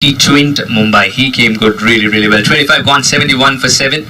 he twinned Mumbai. He came good, really well. 25 gone, 71 for 7.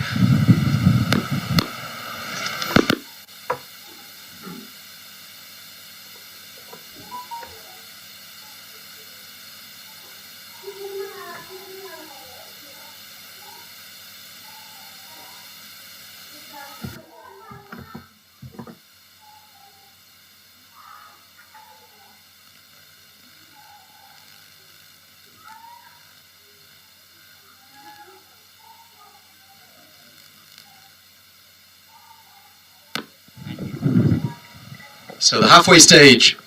So the halfway stage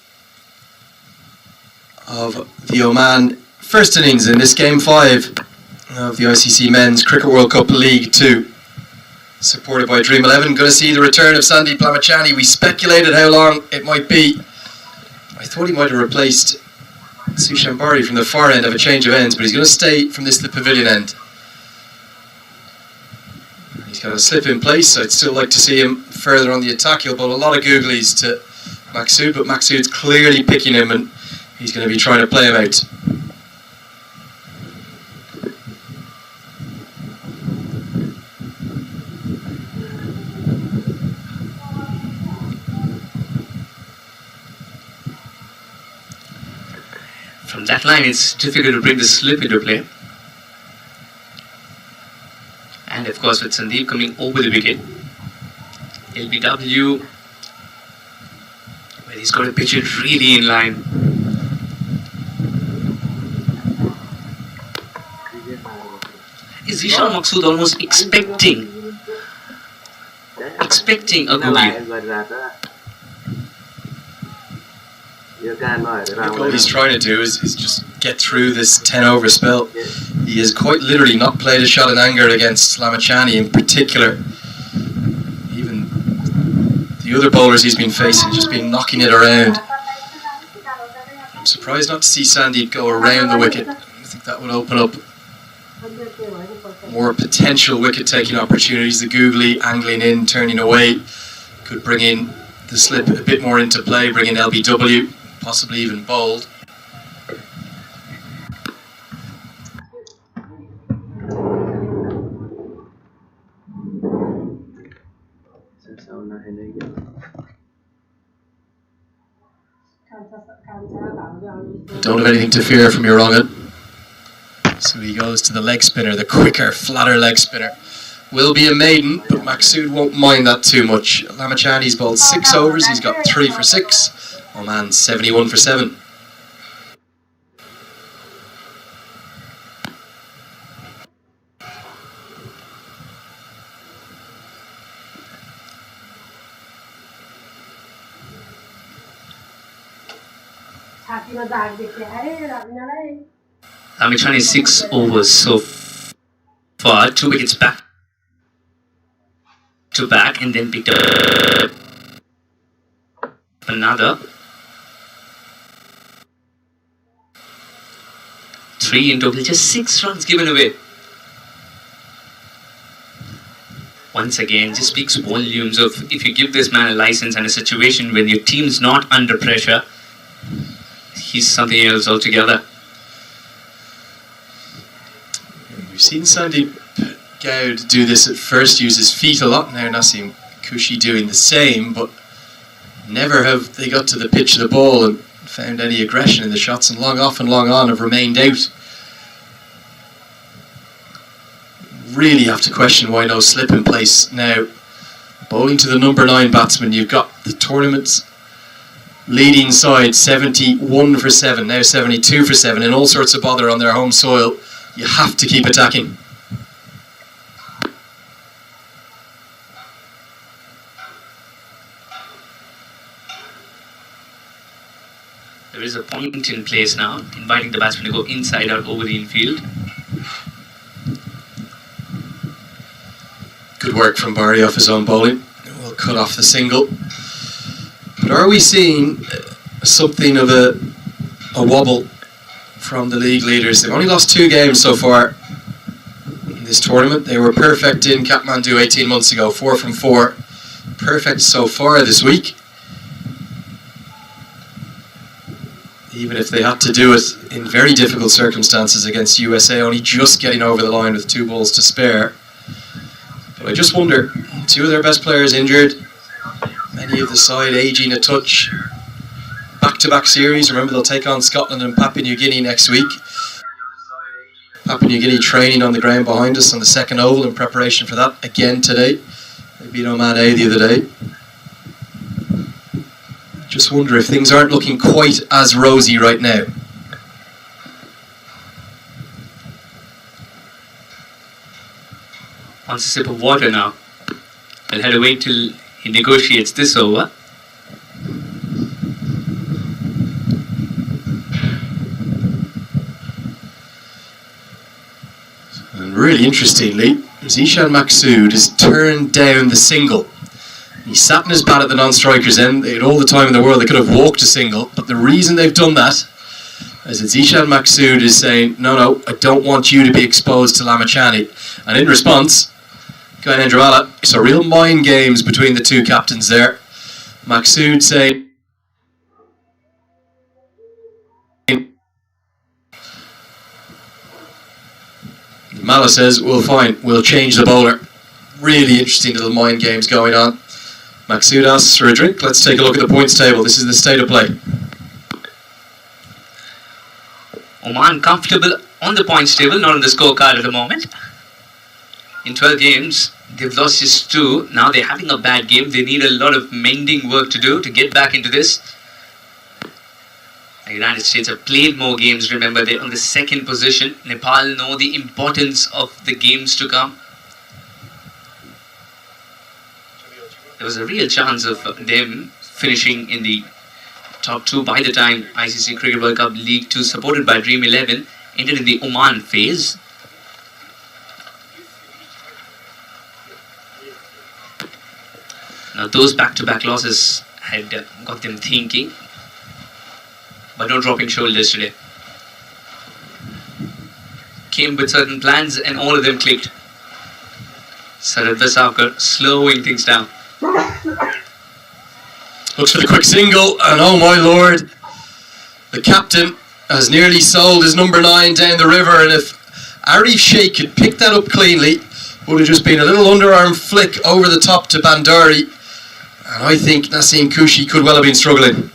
of the Oman first innings in this Game 5 of the ICC Men's Cricket World Cup League 2, supported by Dream 11. Going to see the return of Sandeep Lamachani. We speculated how long it might be. I thought he might have replaced Sushambari from the far end of a change of ends, but he's going to stay from the pavilion end. He's got a slip in place, so I'd still like to see him further on the attack. He'll bowl a lot of googlies to Maqsood, but Maqsood's clearly picking him and he's going to be trying to play him out. From that line, it's difficult to bring the slip into play. And of course, with Sandeep coming over the wicket, LBW, well, he's got to pitch it really in line. Is Zishan Maqsood almost expecting a googly? All he's trying to do is just get through this 10 over spell. He has quite literally not played a shot in anger against Lamachani in particular. Even the other bowlers he's been facing, just been knocking it around. I'm surprised not to see Sandeep go around the wicket. I think that would open up more potential wicket-taking opportunities. The googly angling in, turning away, could bring in the slip a bit more into play, bring in LBW, possibly even bowled. Don't have anything to fear from Irangan. So he goes to the leg spinner, the quicker, flatter leg spinner. Will be a maiden, but Maqsood won't mind that too much. Lamachani's bowled 6 overs, he's got 3 for 6. Oman 71 for 7. Lamachani 6 overs so far, 2 wickets back to back, and then picked up another 3 in total, just 6 runs given away. Once again, just speaks volumes of if you give this man a license and a situation when your team's not under pressure, he's something else altogether. We've seen Sandeep Goud do this at first, use his feet a lot. Now Naseem Kushi doing the same, but never have they got to the pitch of the ball and found any aggression in the shots, and long off and long on have remained out. Really have to question why no slip in place now. Bowling to the number 9 batsman, you've got the tournament's leading side 71 for 7, now 72 for 7, and all sorts of bother on their home soil. You have to keep attacking. There is a point in place now, inviting the batsman to go inside out over the infield. Good work from Barry off his own bowling. We'll cut off the single. But are we seeing something of a wobble from the league leaders? They've only lost 2 games so far in this tournament. They were perfect in Kathmandu 18 months ago, 4 from 4. Perfect so far this week. even if they had to do it in very difficult circumstances against USA, only just getting over the line with 2 balls to spare. But I just wonder, 2 of their best players injured, many of the side aging a touch. Back-to-back series, remember they'll take on Scotland and Papua New Guinea next week. Papua New Guinea training on the ground behind us on the second oval in preparation for that again today. They beat Oman the other day. Just wonder if things aren't looking quite as rosy right now. Wants a sip of water now. I'll have to wait till he negotiates this over. And really interestingly, Zishan Maqsood has turned down the single. He sat in his bat at the non-strikers end. They had all the time in the world. They could have walked a single. But the reason they've done that is that Zishan Maqsood is saying, no, I don't want you to be exposed to Lamachani. And in response, Gyanendrawala, it's a real mind games between the 2 captains there. Maqsood saying, Mala says, well, fine, we'll change the bowler. Really interesting little mind games going on. Maqsood asks for a drink. Let's take a look at the points table. This is the state of play. Oman comfortable on the points table, not on the scorecard at the moment. In 12 games, they've lost just 2. Now they're having a bad game. They need a lot of mending work to do to get back into this. The United States have played more games, remember, they're on the 2nd position. Nepal know the importance of the games to come. There was a real chance of them finishing in the top 2 by the time ICC Cricket World Cup League 2, supported by Dream 11, entered in the Oman phase. Now those back-to-back losses had got them thinking, but no dropping shoulders today. Came with certain plans and all of them clicked. Sarad Vasavkar slowing things down. Looks for the quick single, and oh my lord, the captain has nearly sold his number 9 down the river, and if Arif Sheikh had picked that up cleanly, would have just been a little underarm flick over the top to Bandari, and I think Naseem Kushi could well have been struggling.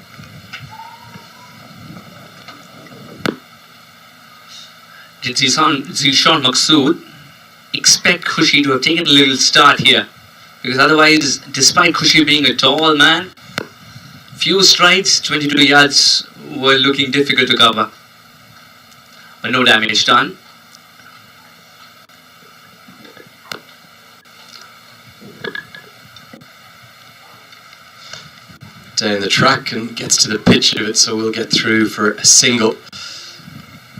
Did Zishan Maqsood expect Kushi to have taken a little start here? Because otherwise, despite Kushi being a tall man, few strides, 22 yards were looking difficult to cover. But no damage done. Down the track and gets to the pitch of it, so we'll get through for a single.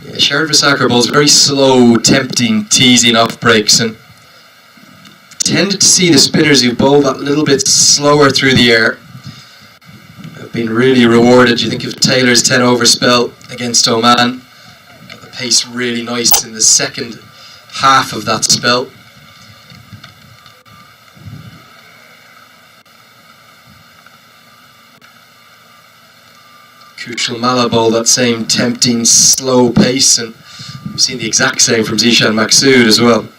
Yeah, Sharad Vasakar bowls very slow, tempting, teasing off breaks, and tended to see the spinners who bowl that little bit slower through the air have been really rewarded. You think of Taylor's 10 over spell against Oman, got the pace really nice in the second half of that spell. Kushal Malla bowled that same tempting slow pace, and we've seen the exact same from Zishan Maqsood as well.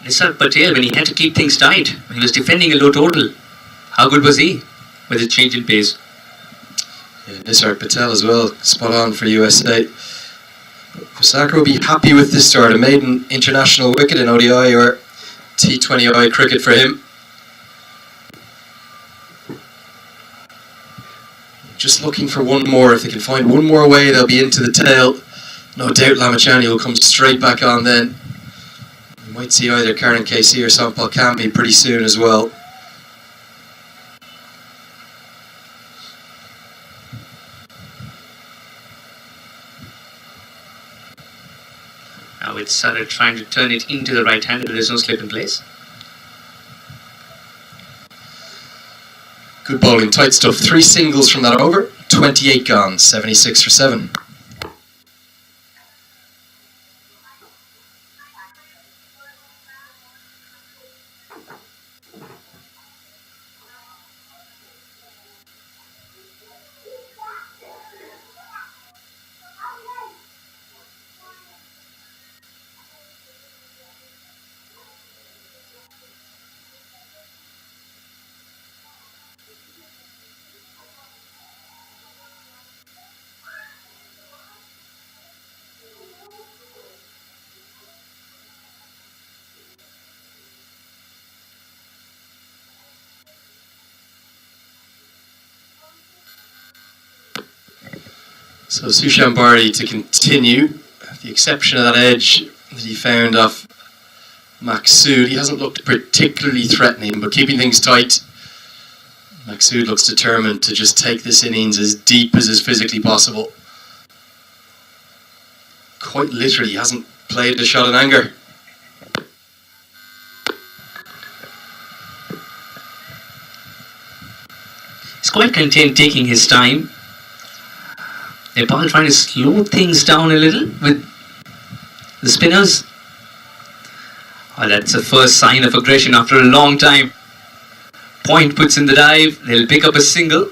Nisar Patel, when he had to keep things tight, when he was defending a low total, how good was he with his change in pace? Yeah, Nisar Patel as well, spot on for USA. Vasakar will be happy with this start, a maiden international wicket in ODI or T20I cricket for him. Just looking for one more. If they can find one more way, they'll be into the tail. No doubt Lamachani will come straight back on then. You might see either Karan KC or Sampal Kambi pretty soon as well. Now it's Sarad trying to turn it into the right hand, but there's no slip in place. Good bowling, tight stuff. 3 singles from that over. 28 gone, 76 for 7. So Sushan Bari to continue, with the exception of that edge that he found off Maksud. He hasn't looked particularly threatening, but keeping things tight. Maksud looks determined to just take this innings as deep as is physically possible. Quite literally, he hasn't played a shot in anger. He's quite content taking his time. Nepal trying to slow things down a little with the spinners. Oh, that's the first sign of aggression after a long time. Point puts in the dive, they'll pick up a single.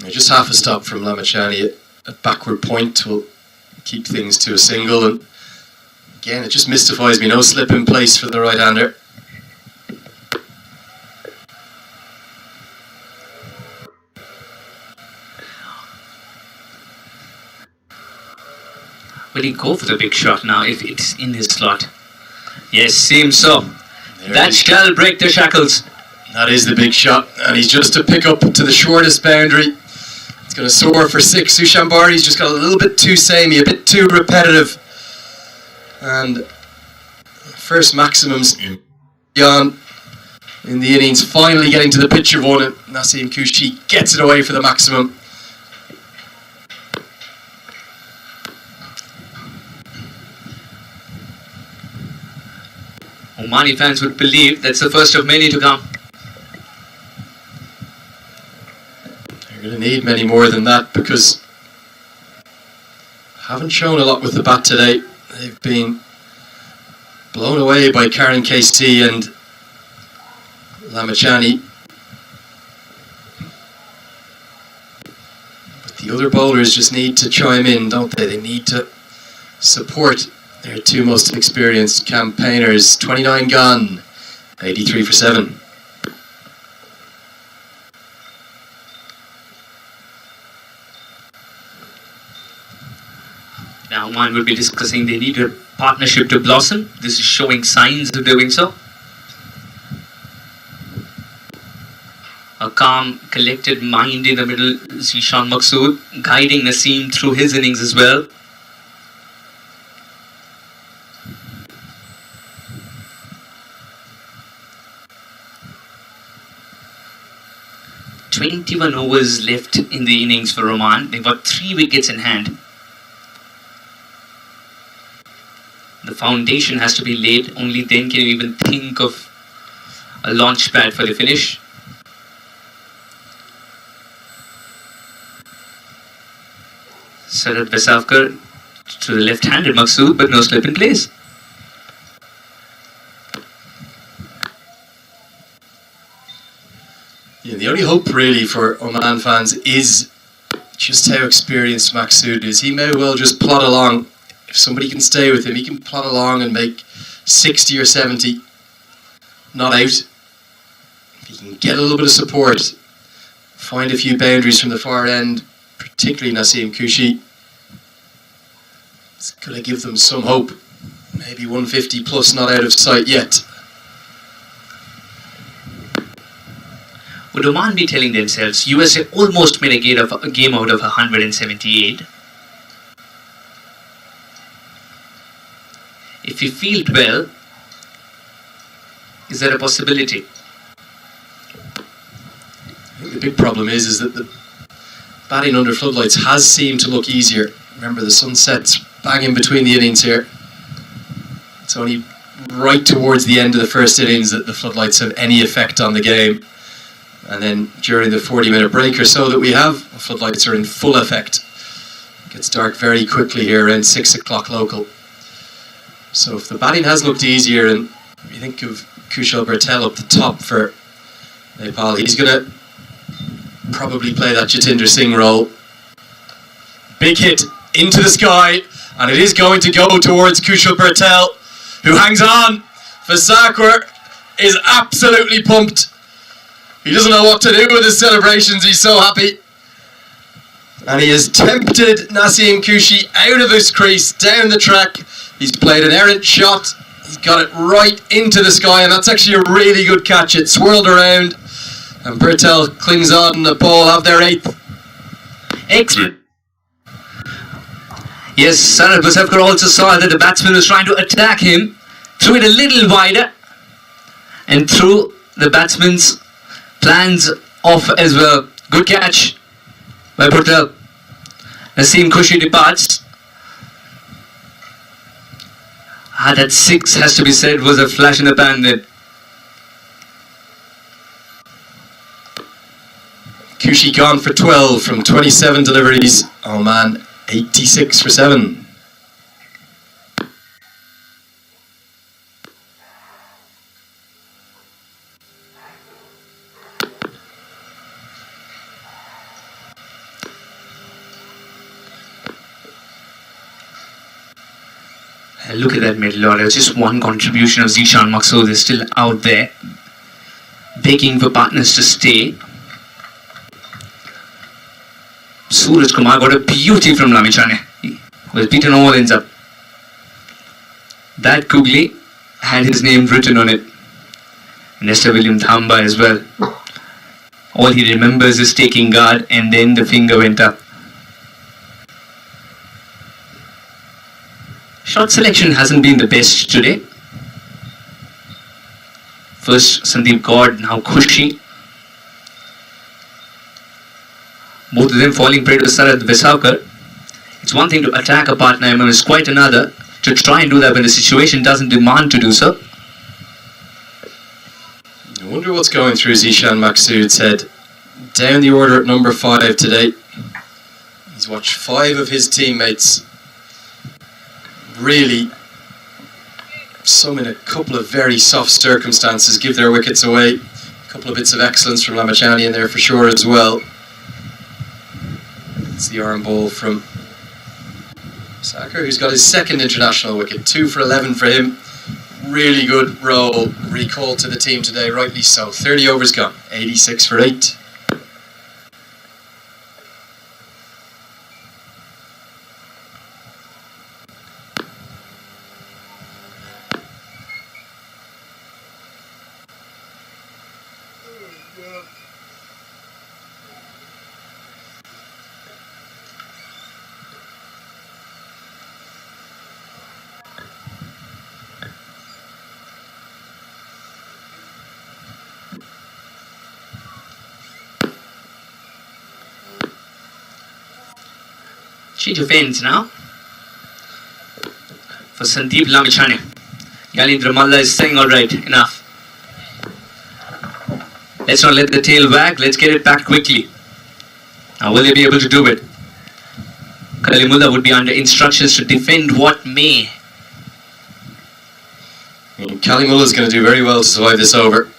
Just half a stop from Lamachani at backward point will keep things to a single, and again it just mystifies me, no slip in place for the right-hander. Will he go for the big shot now if it's in his slot? Yes, seems so. That shall break the shackles. That is the big shot, and he's just to pick up to the shortest boundary. It's going to soar for 6. Sushan Bari's just got a little bit too samey, a bit too repetitive. And first maximums on in the innings, finally getting to the pitch of one, and Naseem Kushi gets it away for the maximum. Omani fans would believe that's the first of many to come. They're going to need many more than that because haven't shown a lot with the bat today. They've been blown away by Karen KC and Lamachani. But the other bowlers just need to chime in, don't they? They need to support their two most experienced campaigners. 29 gone, 83 for 7. Now Oman will be discussing they need a partnership to blossom. This is showing signs of doing so. A calm, collected mind in the middle, Zishan Maksud, guiding Naseem through his innings as well. "21 overs left in the innings for Oman. They've got 3 wickets in hand. The foundation has to be laid, only then can you even think of a launch pad for the finish." Sarat Besavkar to the left-handed Maksud, but no slip in place. Yeah, the only hope really for Oman fans is just how experienced Maksud is. He may well just plod along. If somebody can stay with him, he can plod along and make 60 or 70 not out. If he can get a little bit of support, find a few boundaries from the far end, particularly Naseem Kushi, it's going to give them some hope. Maybe 150 plus not out of sight yet. Would Oman be telling themselves, USA almost made a game out of 178? If we field well, is there a possibility? I think the big problem is that the batting under floodlights has seemed to look easier. Remember, the sun sets bang in between the innings here. It's only right towards the end of the first innings that the floodlights have any effect on the game. And then during the 40-minute break or so that we have, the floodlights are in full effect. It gets dark very quickly here around 6 o'clock local. So if the batting has looked easier, and you think of Kushal Bertel up the top for Nepal, he's going to probably play that Jatinder Singh role. Big hit into the sky, and it is going to go towards Kushal Bertel, who hangs on. Fasakwar is absolutely pumped. He doesn't know what to do with his celebrations, he's so happy. And he has tempted Naseem Kushi out of his crease, down the track. He's played an errant shot. He's got it right into the sky, and that's actually a really good catch. It swirled around, and Bertel clings on, and Nepal have their 8th. Excellent. Yes, Sarat Basavkar also saw that the batsman was trying to attack him, threw it a little wider, and threw the batsman's plans off as well. Good catch by Patel. Naseem Khushi departs. That 6 has to be said was a flash in the pan then. Khushi gone for 12 from 27 deliveries. Oman 86 for 7. Look at that middle order. Just one contribution of Zishan Maqsood is still out there, begging for partners to stay. Suraj Kumar got a beauty from Lamichane. He was beaten all ends up. That Kugli had his name written on it. Nesta William Thamba as well. All he remembers is taking guard and then the finger went up. Shot selection hasn't been the best today. First Sandeep God, now Khushi. Both of them falling prey to Sarat Basavkar. It's one thing to attack a partner, and it's quite another to try and do that when the situation doesn't demand to do so. I wonder what's going through Zishan Maqsood's head. Down the order at number 5 today. He's watched 5 of his teammates really, some in a couple of very soft circumstances, give their wickets away. A couple of bits of excellence from Lamichane in there for sure as well. It's the arm ball from Sacker, who's got his second international wicket. 2 for 11 for him. Really good role, recalled to the team today, rightly so. 30 overs gone, 86 for 8. Change of ends now for Sandeep Lamichane. Yalindra Malla is saying, alright, enough. Let's not let the tail wag, let's get it back quickly. Now will they be able to do it? Kalimullah would be under instructions to defend what may. Kalimullah is going to do very well to survive this over.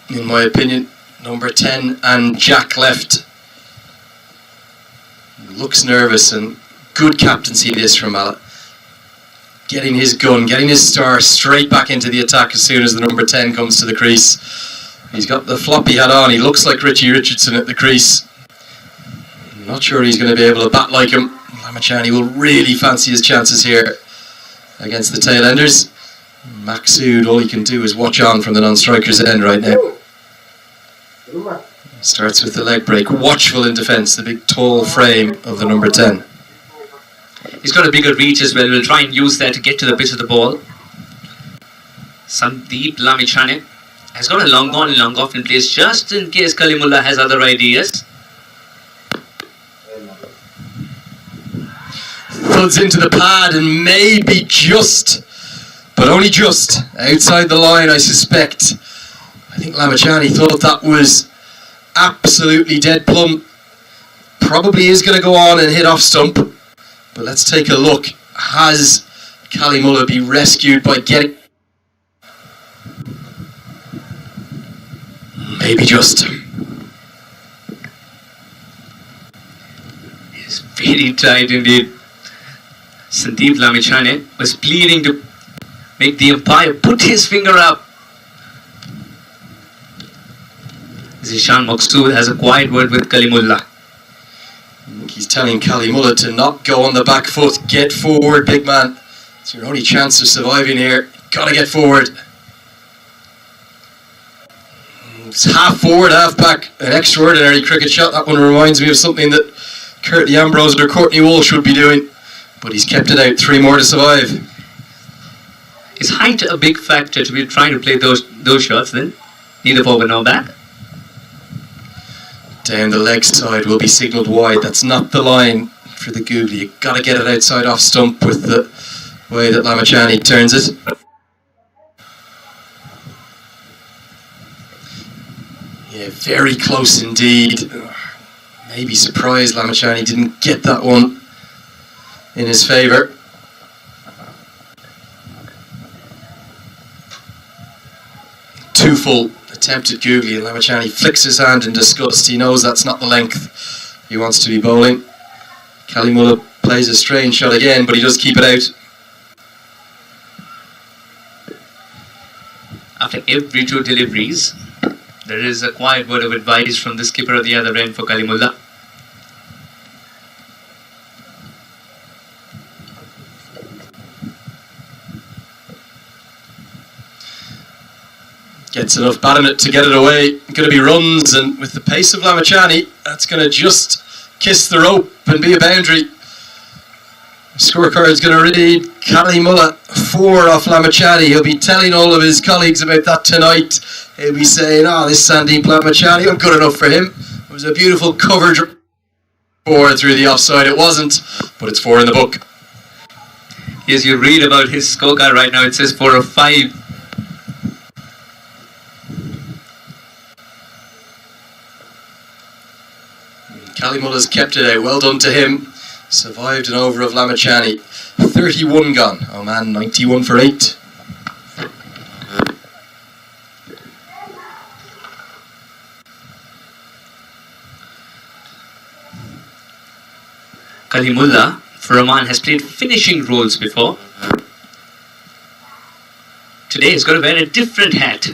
In my opinion, number 10 and Jack left. Looks nervous, and good captaincy this from Malla. Getting his gun, getting his star straight back into the attack as soon as the number 10 comes to the crease. He's got the floppy hat on, he looks like Richie Richardson at the crease. I'm not sure he's going to be able to bat like him. Lamichane will really fancy his chances here against the tail-enders. Maqsood, all he can do is watch on from the non-striker's end right now. Starts with the leg break, watchful in defence, the big tall frame of the number 10. He's got a bigger reach as well. We'll try and use that to get to the pitch of the ball. Sandeep Lamichane has got a long on, long off in place just in case Kalimullah has other ideas. Thuds into the pad and maybe just, but only just, outside the line I suspect. I think Lamichane thought that was absolutely dead plumb. Probably is going to go on and hit off stump, but let's take a look. Has Kalimullah been rescued by getting, maybe just. It's very tight indeed. Sandeep Lamichane was pleading to make the umpire put his finger up. Zishan Maqsood has a quiet word with Kalimullah. He's telling Kalimullah to not go on the back foot. Get forward, big man. It's your only chance of surviving here. Gotta get forward. It's half forward, half back. An extraordinary cricket shot. That one reminds me of something that Curtly Ambrose or Courtney Walsh would be doing. but he's kept it out. 3 more to survive. Is height a big factor to be trying to play those shots then? Neither forward nor back. Down the leg side will be signalled wide. That's not the line for the googly. You've got to get it outside off stump with the way that Lamachani turns it. Yeah, very close indeed. Maybe surprised Lamachani didn't get that one in his favour. Too full attempt at googly, and Lamachani flicks his hand in disgust. He knows that's not the length he wants to be bowling. Kalimullah plays a strange shot again, but he does keep it out. After every 2 deliveries, there is a quiet word of advice from the skipper at the other end for Kalimullah. Gets enough bat in it to get it away. Going to be runs, and with the pace of Lamachani, that's going to just kiss the rope and be a boundary. Scorecard's going to read Kalimullah 4 off Lamachani. He'll be telling all of his colleagues about that tonight. He'll be saying, this Sandeep Lamachani, I'm good enough for him. It was a beautiful coverage 4 through the offside. It wasn't, but it's 4 in the book. Yes, you read about his scorecard right now. It says 4 of 5. Kalimullah's kept it out. Well done to him. Survived an over of Lamachani. 31 gone. Oman 91 for 8. Kalimullah for Oman has played finishing roles before. Today he's got to wear a different hat.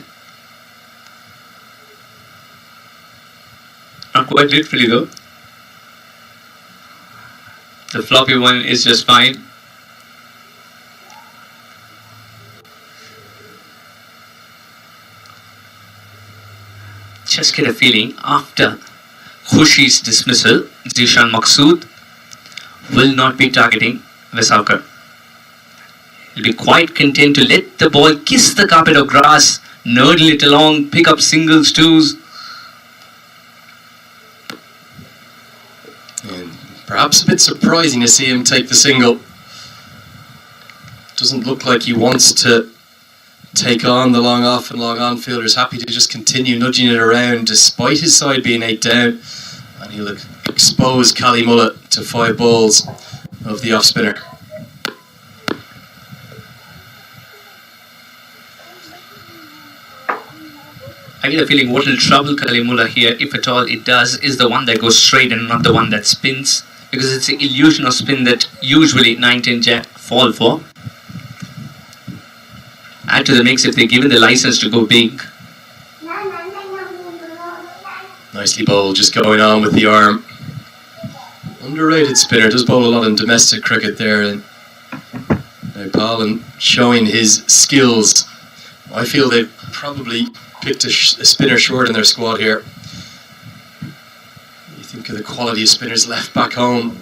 Not quite literally though. The floppy one is just fine. Just get a feeling after Khushi's dismissal, Zishan Maqsood will not be targeting Vesaukar. He'll be quite content to let the ball kiss the carpet of grass, nurdle it along, pick up singles, twos. And perhaps a bit surprising to see him take the single. Doesn't look like he wants to take on the long off and long on fielders. Happy to just continue nudging it around despite his side being 8 down. And he'll expose Kalimullah to 5 balls of the off spinner. I get a feeling what will trouble Kalimullah here, if at all it does, is the one that goes straight and not the one that spins. Because it's the illusion of spin that usually 9-10 Jack fall for. Add to the mix if they're given the license to go big. Nicely bowled, just going on with the arm. Underrated spinner, does bowl a lot in domestic cricket there in Nepal and showing his skills. I feel they've probably picked a spinner short in their squad here. You think of the quality of spinners left back home.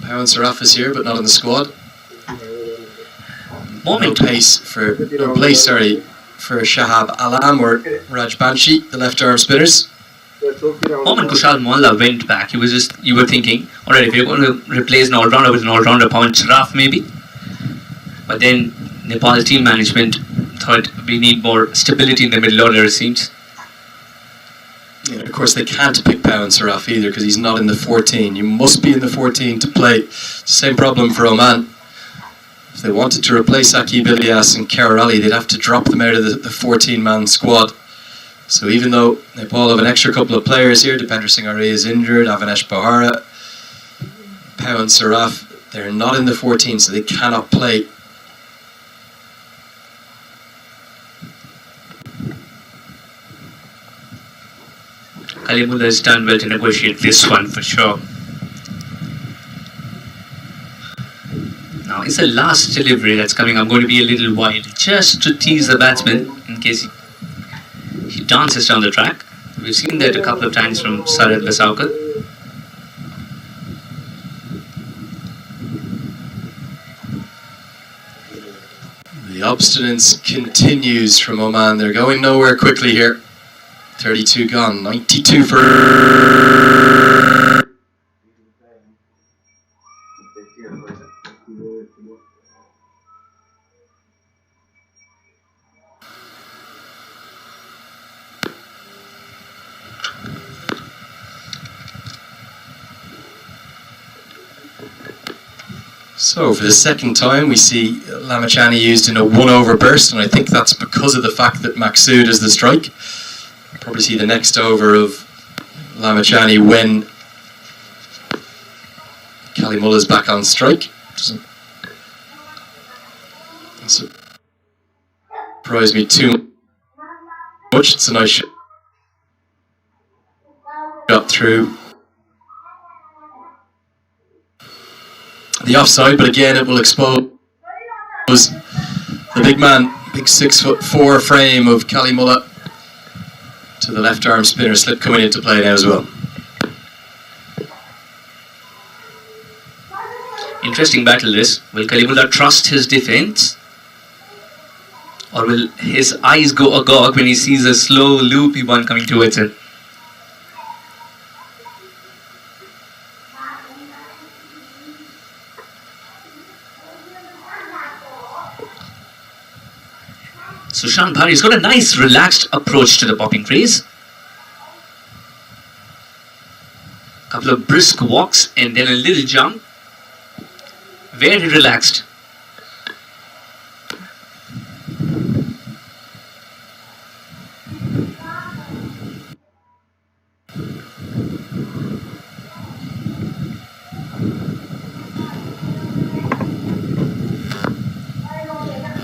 Pow and Saraf is here, but not in the squad. No place for Shahab Alam or Raj Banshi, the left arm spinners. Moment Kushal Mohalla went back, you were thinking, alright, if you're going to replace an all-rounder with an all-rounder, Pawan Sharaf maybe. But then Nepal team management thought we need more stability in the middle order, it seems. Yeah, of course, they can't pick Pawan Sharaf either because he's not in the 14. You must be in the 14 to play. Same problem for Oman. If they wanted to replace Akib Ilyas and Kerr Ali, they'd have to drop them out of the 14-man squad. So even though Nepal have an extra couple of players here, Dipender Singh Arya is injured, Avanesh Bahara, Pawan Sharaf, they're not in the 14, so they cannot play. Kalimullah has done well to negotiate this one for sure. Now it's the last delivery that's coming. I'm going to be a little wide just to tease the batsman in case he dances down the track. We've seen that a couple of times from Sarad Vesaukar. obstinance continues from Oman. They're going nowhere quickly here. 32 gone, 92 for... So for the second time we see Lamachani used in a 1-over burst, and I think that's because of the fact that Maqsood is the strike. We'll probably see the next over of Lamachani when Kalimullah's back on strike. Doesn't surprise me too much. It's a nice shot through the offside, but again it will expose the big man, big 6'4" frame of Kalimullah to the left arm spinner slip coming into play now as well. Interesting battle this. Will Kalimullah trust his defense, or will his eyes go agog when he sees a slow loopy one coming towards him? Sushan Bhari's got a nice relaxed approach to the popping craze. Couple of brisk walks and then a little jump. Very relaxed.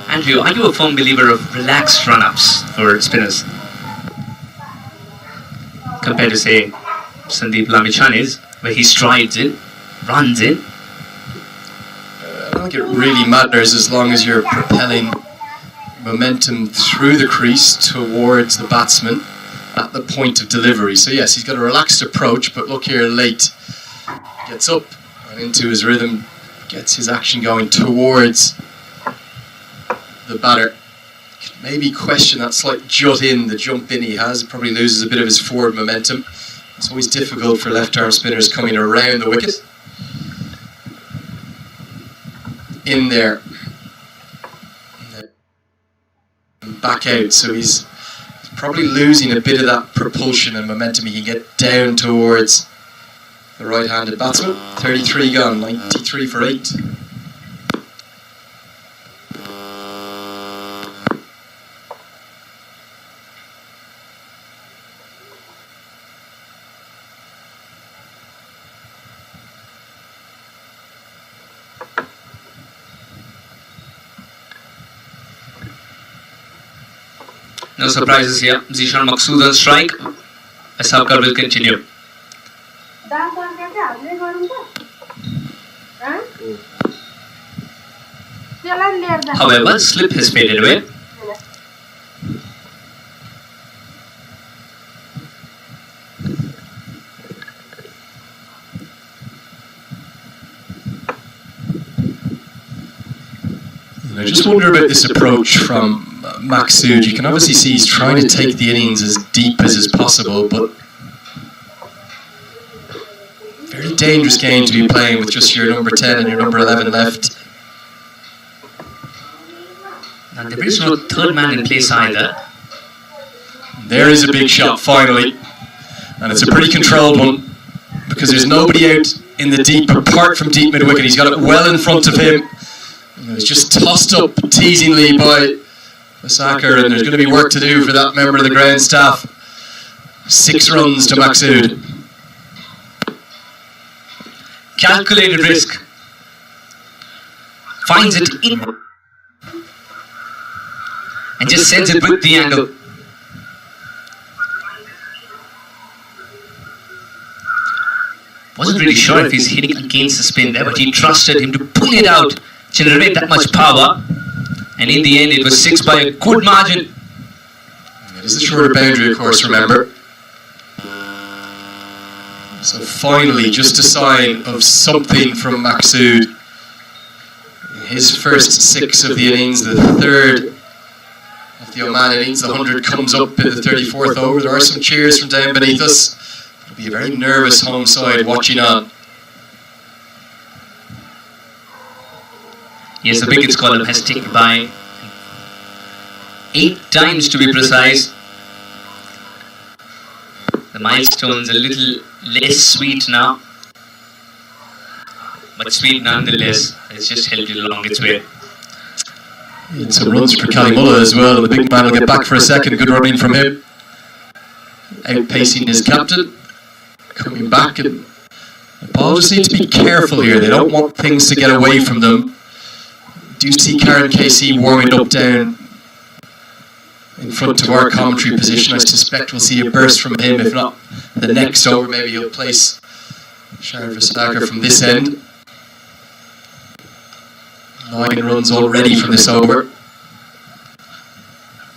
Andrew, are you a firm believer of relaxed run-ups for spinners compared to, say, Sandeep Lamachani's, where he strides in, runs in? I don't think it really matters as long as you're propelling momentum through the crease towards the batsman at the point of delivery. So yes, he's got a relaxed approach, but look here, late. Gets up and into his rhythm, gets his action going towards the batter. Maybe question that slight jut in, the jump in he has. Probably loses a bit of his forward momentum. It's always difficult for left arm spinners coming around the wicket. In there. And back out. So he's probably losing a bit of that propulsion and momentum he can get down towards the right-handed batsman. 33 gone, 93 for 8. No surprises here. Zishan Maqsood on strike. Asabkar will continue. However, slip has faded away. I just wonder about this approach from Maqsood. You can obviously see he's trying to take the innings as deep as is possible, but very dangerous game to be playing with just your number 10 and your number 11 left. Now there is no third man in place either. There is a big shot finally, and it's a pretty controlled one because there's nobody out in the deep apart from deep mid wicket. He's got it well in front of him. It was just tossed up teasingly by Asakar, and there's going to be work to do for that member of the ground staff. 6 runs to Maqsood. Calculated risk. Finds it in and just sends it with the angle. Wasn't really sure if he's hitting against the spin there, but he trusted him to pull it out, generate that much power, and in the end it was 6 by a good margin. It is a shorter boundary, of course, remember. So finally, just a sign of something from Maqsood. his first 6 of the innings, the third of the Oman innings. The 100 comes up in the 34th over. There are some cheers from down beneath us. It'll be a very nervous home side watching on. Yes, the wickets column has ticked by 8 times to be precise. The milestone's a little less sweet now, but sweet nonetheless. It's just helped it along its way. And some runs for Kalimullah as well, and the big man will get back for a second. Good run in from him. Outpacing his captain. Coming back, and Nepal just need to be careful here. They don't want things to get away from them. Do see Karen Casey warming up down in front of our commentary position. I suspect we'll see a burst from him. If not the next over, maybe he'll place Sharon Verstacker from this end. 9 runs already from this over.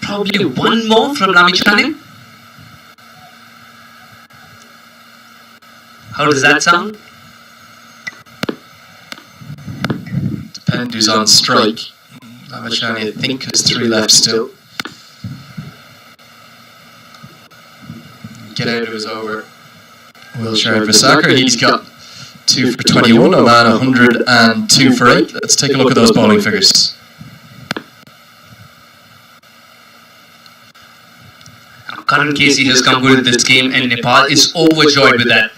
Probably one more from Lamichhane. How does that sound? Depend who's on strike. Lamichhane, I think, has 3 left still. Get out of his over. Will Sharon Verstacker, he's got 2 for 21, Oman 102 for 8. Let's take a look at those bowling figures. Karan Casey has come good in this game, and Nepal is overjoyed with that.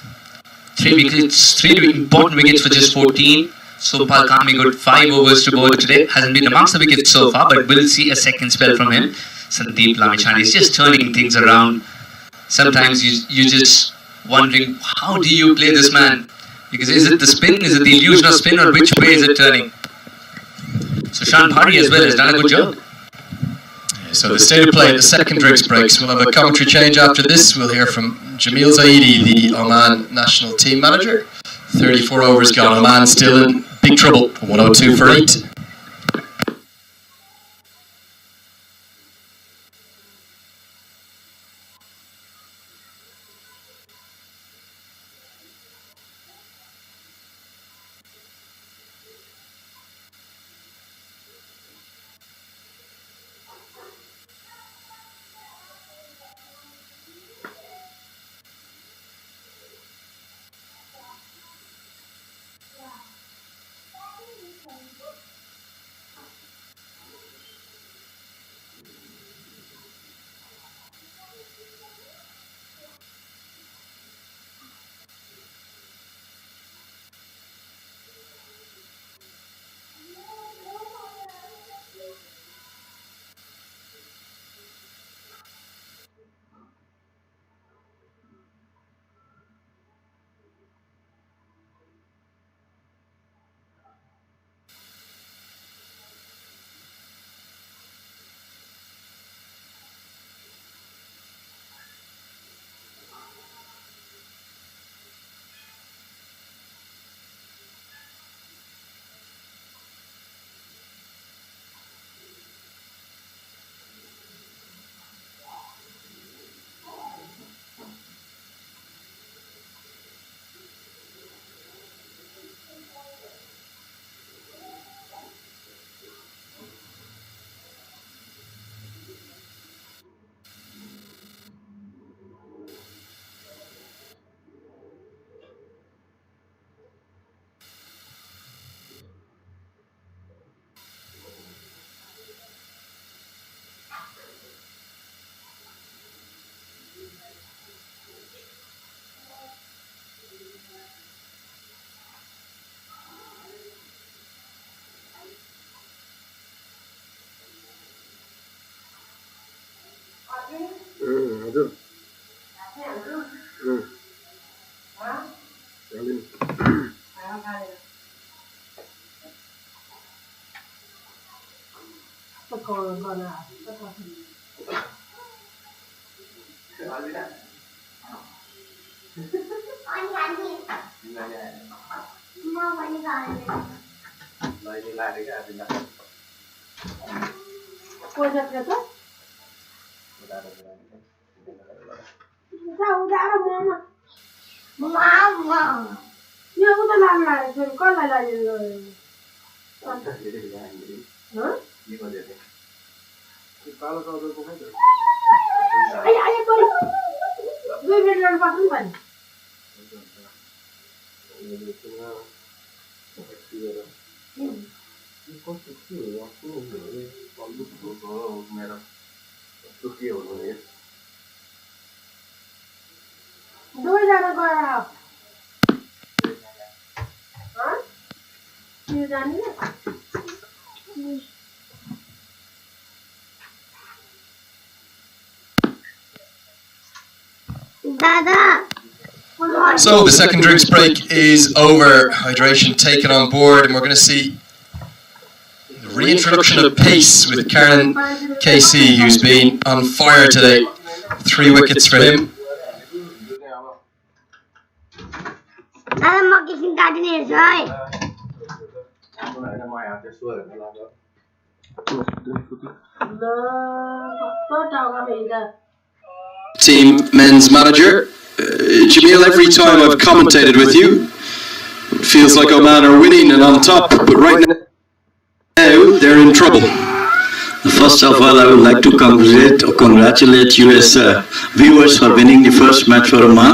3 wickets, 3 important wickets for just 14. So Nepal Kami got 5 overs to bowl today. Hasn't been amongst the wickets so far, but we'll see a second spell from him. Sandeep Lamichhane is just turning things around. Sometimes you're just wondering, how do you play this man? Because is it the spin, is it the illusion of spin, or which way is it turning? So Shan Bhari as well has done a good job. So the state of play at the second drinks breaks. We'll have a commentary change after this. We'll hear from Jamil Zaidi, the Oman national team manager. 34 overs gone. Oman still in big trouble. 102 for 8. So the second drinks break is over. Hydration taken on board, and we're going to see the reintroduction of pace with Karen KC, who's been on fire today. 3 wickets for him. Team men's manager. Jamil, every time I've commentated with you, it feels like Oman are winning and on top, but right now they're in trouble. First of all, I would like to congratulate you as viewers for winning the first match for Oman.